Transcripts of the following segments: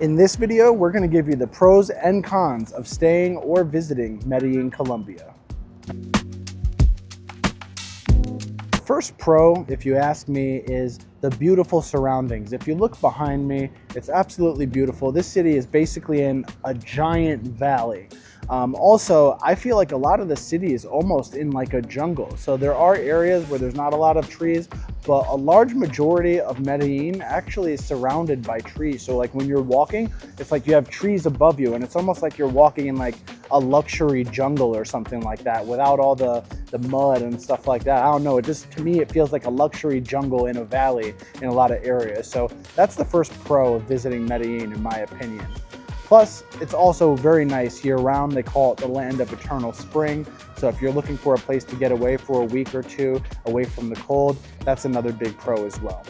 In this video, we're going to give you the pros and cons of staying or visiting Medellin, Colombia. First pro, if you ask me, is the beautiful surroundings. If you look behind me, it's absolutely beautiful. This city is basically in a giant valley. Also, I feel like a lot of the city is almost in like a jungle. So there are areas where there's not a lot of trees, but a large majority of Medellin actually is surrounded by trees. So like when you're walking, it's like you have trees above you and it's almost like you're walking in like a luxury jungle or something like that without all the mud and stuff like that. I don't know, it just, to me, it feels like a luxury jungle in a valley in a lot of areas. So that's the first pro of visiting Medellin, in my opinion. Plus, it's also very nice year-round. They call it the land of eternal spring. So if you're looking for a place to get away for a week or two, away from the cold, that's another big pro as well.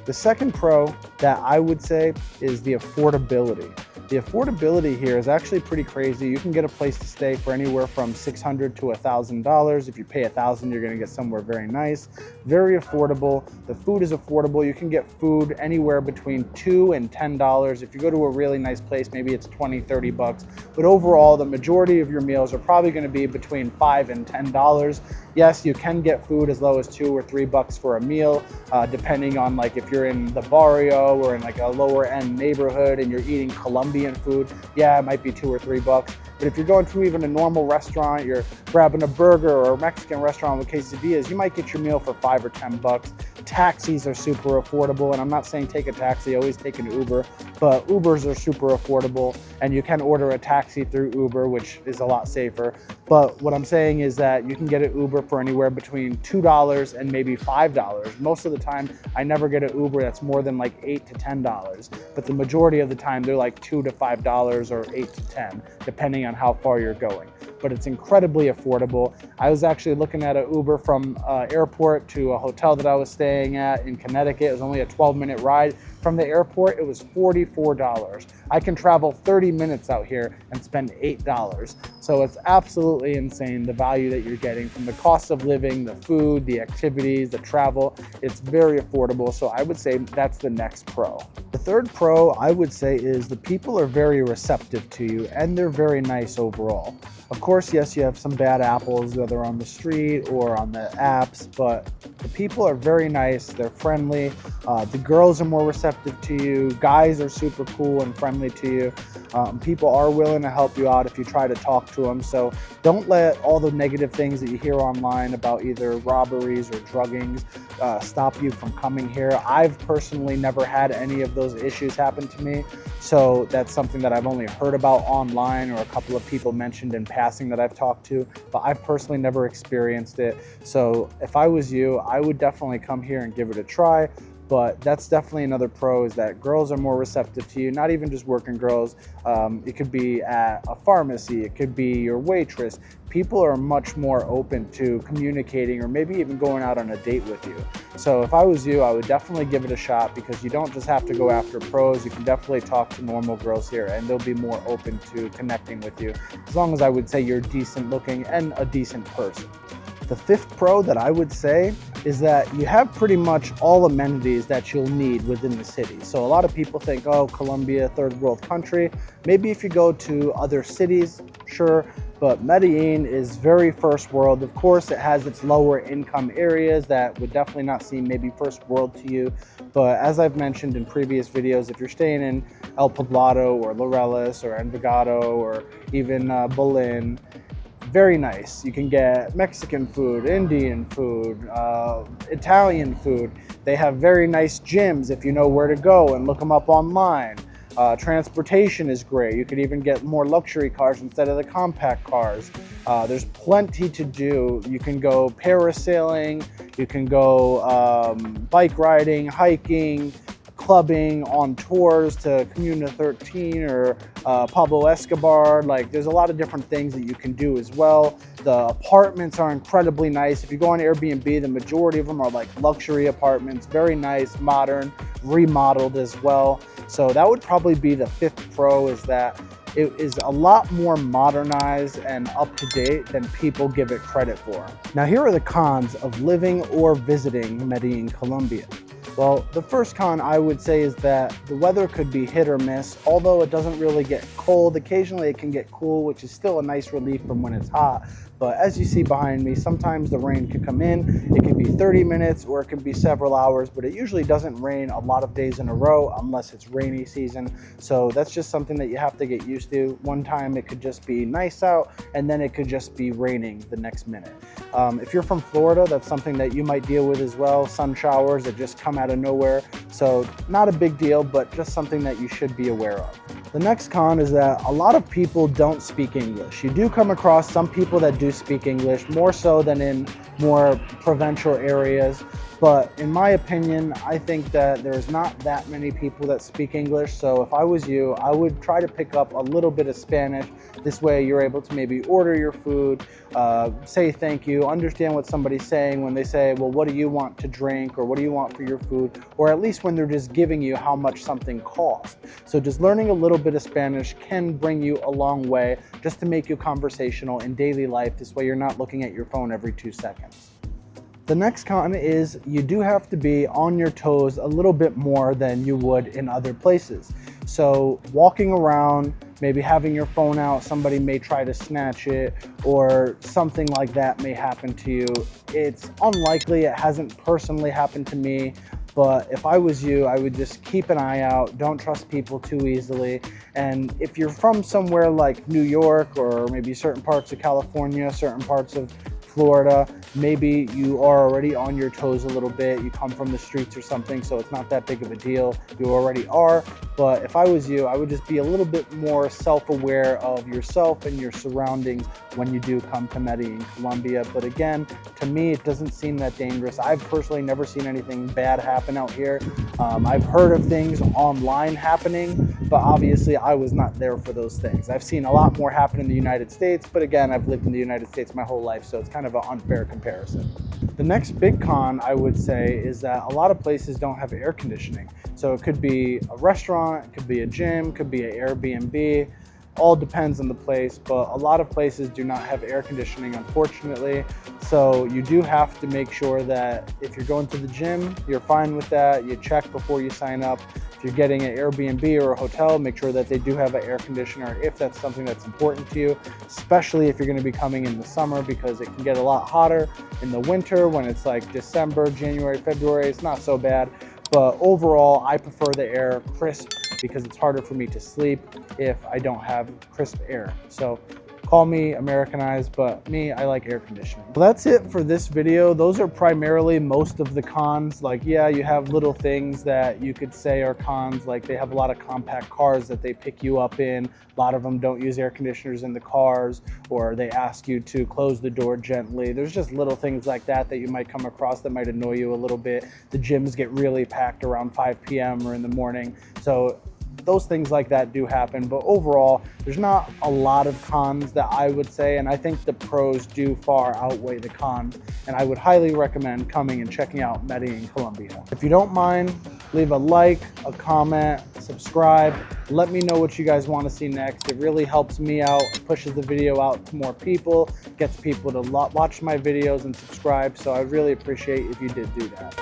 The second pro that I would say is the affordability. The affordability here is actually pretty crazy. You can get a place to stay for anywhere from $600 to $1,000. If you pay $1,000, you're gonna get somewhere very nice, very affordable. The food is affordable. You can get food anywhere between $2 and $10. If you go to a really nice place, maybe it's 20, 30 bucks. But overall, the majority of your meals are probably gonna be between $5 and $10. Yes, you can get food as low as $2 or $3 for a meal, depending on like if you're in the barrio or in like a lower end neighborhood and you're eating Colombian food, yeah, it might be $2 or $3. But if you're going to even a normal restaurant, you're grabbing a burger or a Mexican restaurant with quesadillas, you might get your meal for $5 or $10. Taxis are super affordable, and I'm not saying take a taxi, always take an Uber, but Ubers are super affordable, and you can order a taxi through Uber, which is a lot safer. But what I'm saying is that you can get an Uber for anywhere between $2 and maybe $5. Most of the time, I never get an Uber that's more than like $8 to $10, but the majority of the time, they're like $2 to $5 or $8 to $10, depending on how far you're going. But it's incredibly affordable. I was actually looking at an Uber from airport to a hotel that I was staying at in Connecticut. It was only a 12-minute ride. From the airport, it was $44. I can travel 30 minutes out here and spend $8. So it's absolutely insane, the value that you're getting from the cost of living, the food, the activities, the travel. It's very affordable. So I would say that's the next pro. The third pro I would say is the people are very receptive to you and they're very nice overall. Of course, yes, you have some bad apples, whether on the street or on the apps, but the people are very nice, they're friendly, the girls are more receptive to you, guys are super cool and friendly to you. People are willing to help you out if you try to talk to them, so don't let all the negative things that you hear online about either robberies or druggings stop you from coming here. I've personally never had any of those issues happen to me, so that's something that I've only heard about online or a couple of people mentioned in passing that I've talked to, but I've personally never experienced it. So if I was you, I would definitely come here and give it a try. But that's definitely another pro, is that girls are more receptive to you, not even just working girls. It could be at a pharmacy, it could be your waitress. People are much more open to communicating or maybe even going out on a date with you. So if I was you, I would definitely give it a shot, because you don't just have to go after pros. You can definitely talk to normal girls here and they'll be more open to connecting with you, as long as I would say you're decent looking and a decent person. The fifth pro that I would say is that you have pretty much all amenities that you'll need within the city. So a lot of people think, oh, Colombia, third world country. Maybe if you go to other cities, sure, but Medellin is very first world. Of course, it has its lower income areas that would definitely not seem maybe first world to you. But as I've mentioned in previous videos, if you're staying in El Poblado or Laureles or Envigado or even Berlin, very nice. You can get Mexican food, Indian food, Italian food. They have very nice gyms if you know where to go and look them up online. Transportation is great. You could even get more luxury cars instead of the compact cars. There's plenty to do. You can go parasailing, you can go bike riding, hiking, clubbing, on tours to Comuna 13 or Pablo Escobar. Like, there's a lot of different things that you can do as well. The apartments are incredibly nice. If you go on Airbnb, the majority of them are like luxury apartments, very nice, modern, remodeled as well. So that would probably be the fifth pro, is that it is a lot more modernized and up to date than people give it credit for. Now, here are the cons of living or visiting Medellin, Colombia. Well, the first con I would say is that the weather could be hit or miss. Although it doesn't really get cold, occasionally it can get cool, which is still a nice relief from when it's hot. But as you see behind me, sometimes the rain can come in. It can be 30 minutes or it can be several hours, but it usually doesn't rain a lot of days in a row unless it's rainy season. So that's just something that you have to get used to. One time it could just be nice out and then it could just be raining the next minute. If you're from Florida, that's something that you might deal with as well. Sun showers that just come out of nowhere. So not a big deal, but just something that you should be aware of. The next con is that a lot of people don't speak English. You do come across some people that do speak English, more so than in more provincial areas. But in my opinion, I think that there's not that many people that speak English. So if I was you, I would try to pick up a little bit of Spanish. This way you're able to maybe order your food, say thank you, understand what somebody's saying when they say, well, what do you want to drink? Or what do you want for your food? Or at least when they're just giving you how much something costs. So just learning a little bit of Spanish can bring you a long way just to make you conversational in daily life. This way you're not looking at your phone every 2 seconds. The next con is you do have to be on your toes a little bit more than you would in other places. So walking around, maybe having your phone out, somebody may try to snatch it or something like that may happen to you. It's unlikely, it hasn't personally happened to me, but if I was you, I would just keep an eye out. Don't trust people too easily. And if you're from somewhere like New York or maybe certain parts of California, certain parts of Florida, maybe you are already on your toes a little bit. You come from the streets or something, so it's not that big of a deal. You already are. But if I was you, I would just be a little bit more self-aware of yourself and your surroundings when you do come to Medellin, Colombia. But again, to me, it doesn't seem that dangerous. I've personally never seen anything bad happen out here. I've heard of things online happening, but obviously I was not there for those things. I've seen a lot more happen in the United States, but again, I've lived in the United States my whole life, so it's kind of an unfair comparison. The next big con, I would say, is that a lot of places don't have air conditioning. So it could be a restaurant, it could be a gym, it could be an Airbnb. All depends on the place, but a lot of places do not have air conditioning, unfortunately. So you do have to make sure that if you're going to the gym, you're fine with that. You check before you sign up. If you're getting an Airbnb or a hotel, make sure that they do have an air conditioner if that's something that's important to you, especially if you're going to be coming in the summer, because it can get a lot hotter in the winter when it's like December, January, February. It's not so bad. But overall, I prefer the air crisp because it's harder for me to sleep if I don't have crisp air. So call me Americanized, but me, I like air conditioning. Well, that's it for this video. Those are primarily most of the cons. Like, yeah, you have little things that you could say are cons, like they have a lot of compact cars that they pick you up in. A lot of them don't use air conditioners in the cars, or they ask you to close the door gently. There's just little things like that that you might come across that might annoy you a little bit. The gyms get really packed around 5 p.m. or in the morning. So those things like that do happen, but overall, there's not a lot of cons that I would say, and I think the pros do far outweigh the cons, and I would highly recommend coming and checking out Medellin, Colombia. If you don't mind, leave a like, a comment, subscribe. Let me know what you guys want to see next. It really helps me out, pushes the video out to more people, gets people to watch my videos and subscribe, so I really appreciate if you did do that.